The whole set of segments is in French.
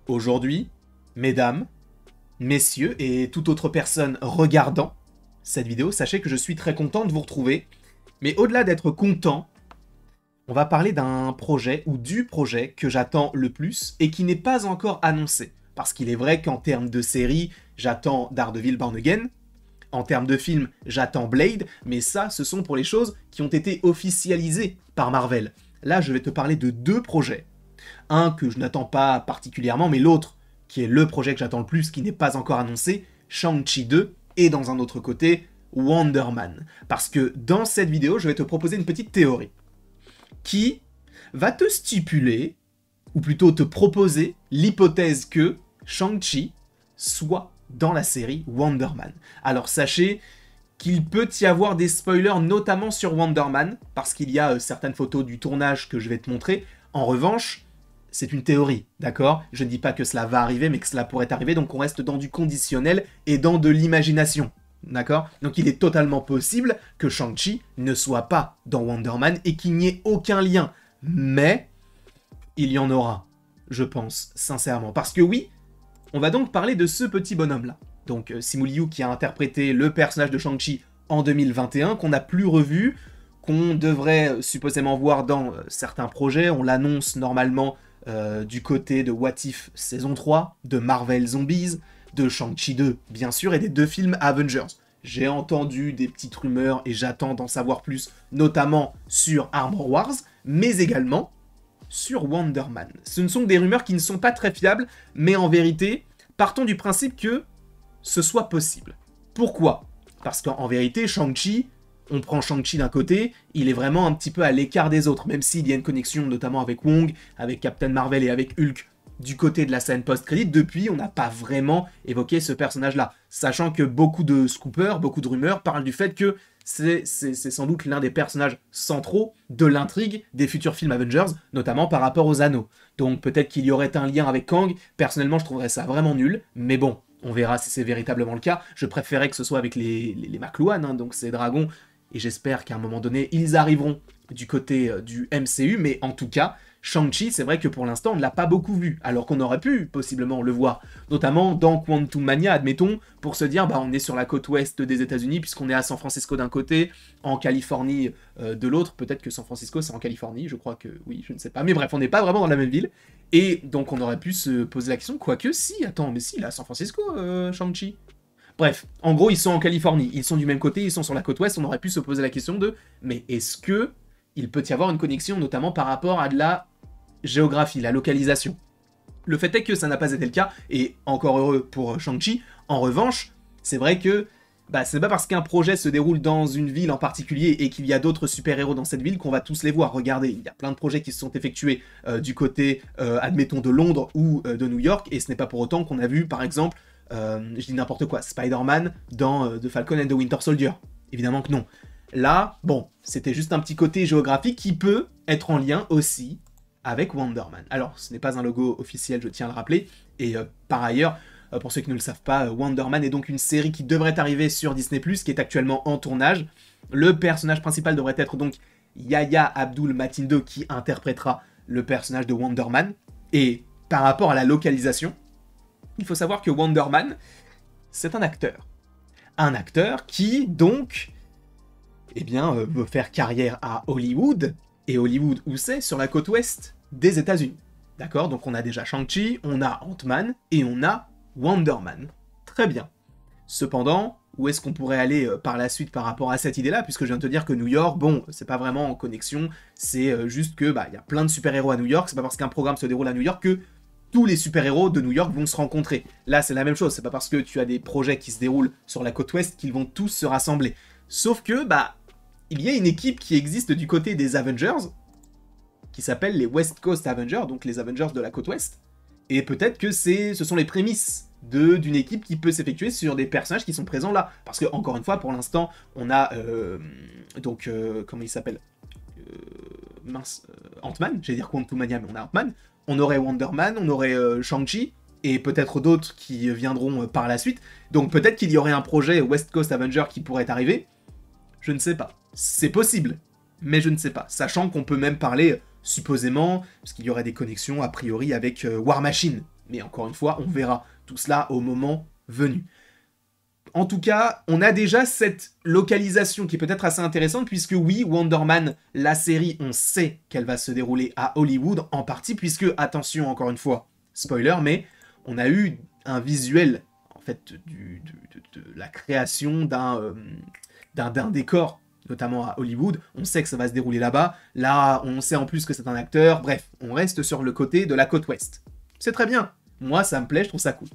Aujourd'hui, mesdames, messieurs et toute autre personne regardant cette vidéo, sachez que je suis très content de vous retrouver. Mais au-delà d'être content, on va parler d'un projet ou du projet que j'attends le plus et qui n'est pas encore annoncé. Parce qu'il est vrai qu'en termes de série, j'attends Daredevil Born Again. En termes de film, j'attends Blade. Mais ça, ce sont pour les choses qui ont été officialisées par Marvel. Là, je vais te parler de deux projets. Un que je n'attends pas particulièrement, mais l'autre, qui est le projet que j'attends le plus, qui n'est pas encore annoncé, Shang-Chi 2, et dans un autre côté, Wonder Man. Parce que dans cette vidéo, je vais te proposer une petite théorie qui va te stipuler, ou plutôt te proposer, l'hypothèse que Shang-Chi soit dans la série Wonder Man. Alors sachez qu'il peut y avoir des spoilers, notamment sur Wonder Man, parce qu'il y a certaines photos du tournage que je vais te montrer. En revanche, c'est une théorie, d'accord? Je ne dis pas que cela va arriver, mais que cela pourrait arriver, donc on reste dans du conditionnel et dans de l'imagination, d'accord? Donc il est totalement possible que Shang-Chi ne soit pas dans Wonder Man et qu'il n'y ait aucun lien. Mais il y en aura, je pense, sincèrement. Parce que oui, on va donc parler de ce petit bonhomme-là. Donc Simu Liu qui a interprété le personnage de Shang-Chi en 2021, qu'on n'a plus revu, qu'on devrait supposément voir dans certains projets. On l'annonce normalement du côté de What If saison 3, de Marvel Zombies, de Shang-Chi 2 bien sûr, et des deux films Avengers. J'ai entendu des petites rumeurs et j'attends d'en savoir plus, notamment sur Armor Wars, mais également sur Wonder Man. Ce ne sont que des rumeurs qui ne sont pas très fiables, mais en vérité, partons du principe que ce soit possible. Pourquoi? Parce qu'en vérité, Shang-Chi, on prend Shang-Chi d'un côté, il est vraiment un petit peu à l'écart des autres, même s'il y a une connexion notamment avec Wong, avec Captain Marvel et avec Hulk du côté de la scène post-crédit. Depuis, on n'a pas vraiment évoqué ce personnage-là, sachant que beaucoup de scoopers, beaucoup de rumeurs parlent du fait que c'est sans doute l'un des personnages centraux de l'intrigue des futurs films Avengers, notamment par rapport aux anneaux. Donc peut-être qu'il y aurait un lien avec Kang. Personnellement, je trouverais ça vraiment nul, mais bon, on verra si c'est véritablement le cas. Je préférais que ce soit avec les McLuhan, hein, donc ces dragons, et j'espère qu'à un moment donné, ils arriveront du côté du MCU, mais en tout cas, Shang-Chi, c'est vrai que pour l'instant, on ne l'a pas beaucoup vu, alors qu'on aurait pu possiblement le voir, notamment dans Quantum Mania, admettons, pour se dire, bah on est sur la côte ouest des États-Unis, puisqu'on est à San Francisco d'un côté, en Californie de l'autre, peut-être que San Francisco c'est en Californie, je crois que oui, je ne sais pas, mais bref, on n'est pas vraiment dans la même ville, et donc on aurait pu se poser la question, quoique si, attends, mais si, il est à San Francisco, Shang-Chi. Bref, en gros, ils sont en Californie, ils sont du même côté, ils sont sur la côte ouest, on aurait pu se poser la question de, mais est-ce que il peut y avoir une connexion, notamment par rapport à de la géographie, la localisation. Le fait est que ça n'a pas été le cas, et encore heureux pour Shang-Chi. En revanche, c'est vrai que ce n'est pas parce qu'un projet se déroule dans une ville en particulier et qu'il y a d'autres super-héros dans cette ville qu'on va tous les voir. Regardez, il y a plein de projets qui se sont effectués du côté, admettons, de Londres ou de New York, et ce n'est pas pour autant qu'on a vu, par exemple, je dis n'importe quoi, Spider-Man dans The Falcon and the Winter Soldier. Évidemment que non. Là, bon, c'était juste un petit côté géographique qui peut être en lien aussi avec Wonder Man. Alors, ce n'est pas un logo officiel, je tiens à le rappeler, et par ailleurs, pour ceux qui ne le savent pas, Wonder Man est donc une série qui devrait arriver sur Disney+, qui est actuellement en tournage. Le personnage principal devrait être donc Yahya Abdul-Mateen II, qui interprétera le personnage de Wonder Man. Et par rapport à la localisation, il faut savoir que Wonder Man, c'est un acteur. Un acteur qui, donc, veut faire carrière à Hollywood. Et Hollywood, où c'est? Sur la côte ouest des États-Unis. D'accord? Donc on a déjà Shang-Chi, on a Ant-Man et on a Wonder Man. Très bien. Cependant, où est-ce qu'on pourrait aller par la suite par rapport à cette idée-là? Puisque je viens de te dire que New York, bon, c'est pas vraiment en connexion, c'est juste que, y a plein de super-héros à New York, c'est pas parce qu'un programme se déroule à New York que tous les super-héros de New York vont se rencontrer. Là, c'est la même chose, c'est pas parce que tu as des projets qui se déroulent sur la côte ouest qu'ils vont tous se rassembler. Sauf que, il y a une équipe qui existe du côté des Avengers, qui s'appelle les West Coast Avengers, donc les Avengers de la côte ouest, et peut-être que ce sont les prémices d'une équipe qui peut s'effectuer sur des personnages qui sont présents là. Parce que, encore une fois, pour l'instant, on a, comment il s'appelle Ant-Man, j'allais dire Quantum Mania, mais on a Ant-Man, on aurait Wonder Man, on aurait Shang-Chi, et peut-être d'autres qui viendront par la suite, donc peut-être qu'il y aurait un projet West Coast Avenger qui pourrait arriver, je ne sais pas. C'est possible, mais je ne sais pas. Sachant qu'on peut même parler, supposément, parce qu'il y aurait des connexions a priori avec War Machine, Mais encore une fois, on verra tout cela au moment venu. En tout cas, on a déjà cette localisation qui est peut-être assez intéressante, puisque oui, Wonder Man, la série, on sait qu'elle va se dérouler à Hollywood, en partie, puisque, attention, encore une fois, spoiler, mais on a eu un visuel, en fait, de la création d'un décor, notamment à Hollywood. On sait que ça va se dérouler là-bas. Là, on sait en plus que c'est un acteur. Bref, on reste sur le côté de la côte ouest. C'est très bien. Moi, ça me plaît, je trouve ça cool.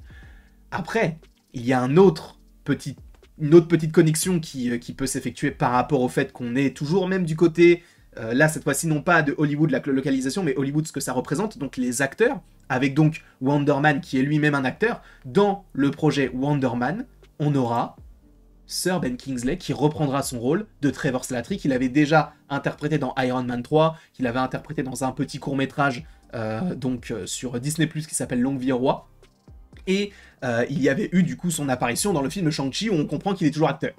Après, il y a une autre petite connexion qui peut s'effectuer par rapport au fait qu'on est toujours même du côté, là cette fois-ci non pas de Hollywood la localisation, mais Hollywood ce que ça représente, donc les acteurs, avec donc Wonder Man qui est lui-même un acteur. Dans le projet Wonder Man, on aura Sir Ben Kingsley qui reprendra son rôle de Trevor Slattery, qu'il avait déjà interprété dans Iron Man 3, qu'il avait interprété dans un petit court-métrage sur Disney+, qui s'appelle Longue Vie au Roi. Et il y avait eu du coup son apparition dans le film Shang-Chi où on comprend qu'il est toujours acteur.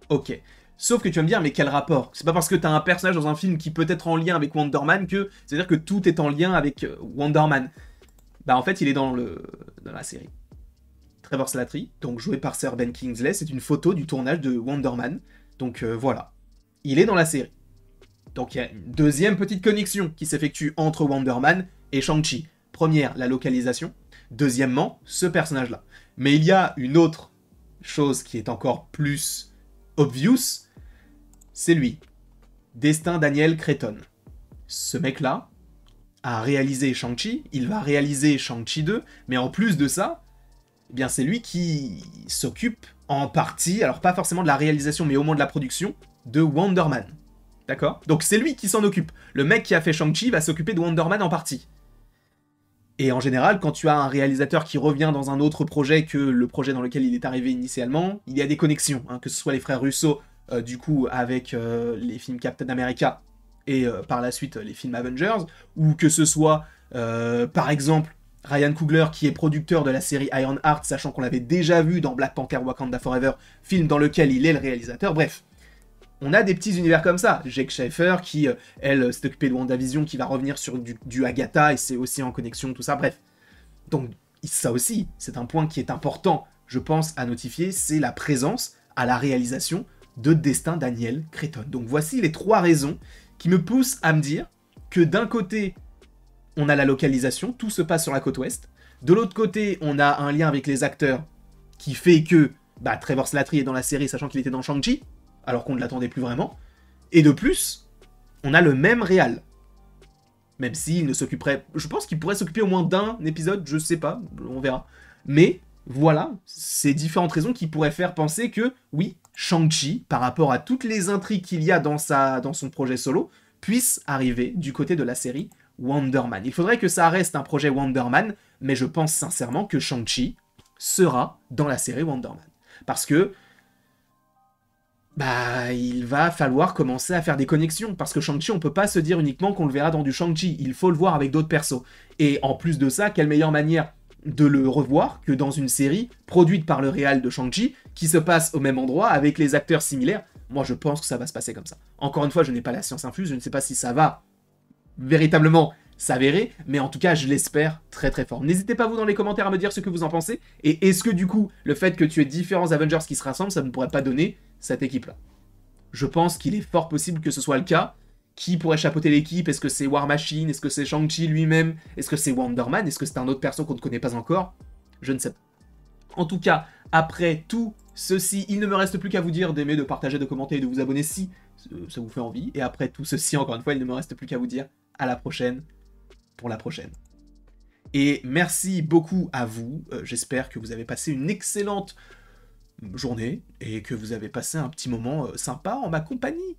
Ok. Sauf que tu vas me dire, mais quel rapport? C'est pas parce que t'as un personnage dans un film qui peut être en lien avec Wonder Man que c'est-à-dire que tout est en lien avec Wonder Man. Bah en fait, il est dans la série. Trevor Slattery, donc joué par Sir Ben Kingsley, c'est une photo du tournage de Wonder Man. Donc voilà. Il est dans la série. Donc il y a une deuxième petite connexion qui s'effectue entre Wonder Man et Shang-Chi. Première, la localisation. Deuxièmement, ce personnage-là. Mais il y a une autre chose qui est encore plus obvious, c'est lui. Destin Daniel Cretton. Ce mec-là a réalisé Shang-Chi, il va réaliser Shang-Chi 2, mais en plus de ça, eh bien c'est lui qui s'occupe en partie, alors pas forcément de la réalisation, mais au moins de la production, de Wonder Man. D'accord? Donc c'est lui qui s'en occupe. Le mec qui a fait Shang-Chi va s'occuper de Wonder Man en partie. Et en général, quand tu as un réalisateur qui revient dans un autre projet que le projet dans lequel il est arrivé initialement, il y a des connexions, hein, que ce soit les frères Russo, du coup, avec les films Captain America, et par la suite les films Avengers, ou que ce soit, par exemple, Ryan Coogler, qui est producteur de la série Iron Heart, sachant qu'on l'avait déjà vu dans Black Panther Wakanda Forever, film dans lequel il est le réalisateur, bref. On a des petits univers comme ça. Jake Schaeffer, qui, elle, s'est occupée de WandaVision, qui va revenir sur du Agatha, et c'est aussi en connexion, tout ça, bref. Donc, ça aussi, c'est un point qui est important, je pense, à notifier, c'est la présence à la réalisation de Destin Daniel Cretton. Donc voici les 3 raisons qui me poussent à me dire que d'un côté, on a la localisation, tout se passe sur la côte ouest. De l'autre côté, on a un lien avec les acteurs qui fait que Trevor Slattery est dans la série, sachant qu'il était dans Shang-Chi, alors qu'on ne l'attendait plus vraiment. Et de plus, on a le même réal. Même s'il ne s'occuperait... Je pense qu'il pourrait s'occuper au moins d'un épisode, je sais pas, on verra. Mais voilà, c'est différentes raisons qui pourraient faire penser que, oui, Shang-Chi, par rapport à toutes les intrigues qu'il y a dans son projet solo, puisse arriver du côté de la série Wonder Man. Il faudrait que ça reste un projet Wonder Man, mais je pense sincèrement que Shang-Chi sera dans la série Wonder Man. Parce que il va falloir commencer à faire des connexions, parce que Shang-Chi, on peut pas se dire uniquement qu'on le verra dans du Shang-Chi, il faut le voir avec d'autres persos. Et en plus de ça, quelle meilleure manière de le revoir que dans une série produite par le réal de Shang-Chi, qui se passe au même endroit, avec les acteurs similaires. Moi, je pense que ça va se passer comme ça. Encore une fois, je n'ai pas la science infuse, je ne sais pas si ça va véritablement s'avérer, mais en tout cas, je l'espère très très fort. N'hésitez pas, vous, dans les commentaires, à me dire ce que vous en pensez, et est-ce que, du coup, le fait que tu aies différents Avengers qui se rassemblent, ça ne pourrait pas donner cette équipe-là? Je pense qu'il est fort possible que ce soit le cas. Qui pourrait chapeauter l'équipe? Est-ce que c'est War Machine? Est-ce que c'est Shang-Chi lui-même? Est-ce que c'est Wonder Man? Est-ce que c'est un autre perso qu'on ne connaît pas encore? Je ne sais pas. En tout cas, après tout ceci, il ne me reste plus qu'à vous dire d'aimer, de partager, de commenter et de vous abonner si ça vous fait envie. Et après tout ceci, encore une fois, il ne me reste plus qu'à vous dire à la prochaine pour la prochaine. Et merci beaucoup à vous. J'espère que vous avez passé une excellente journée et que vous avez passé un petit moment sympa en ma compagnie.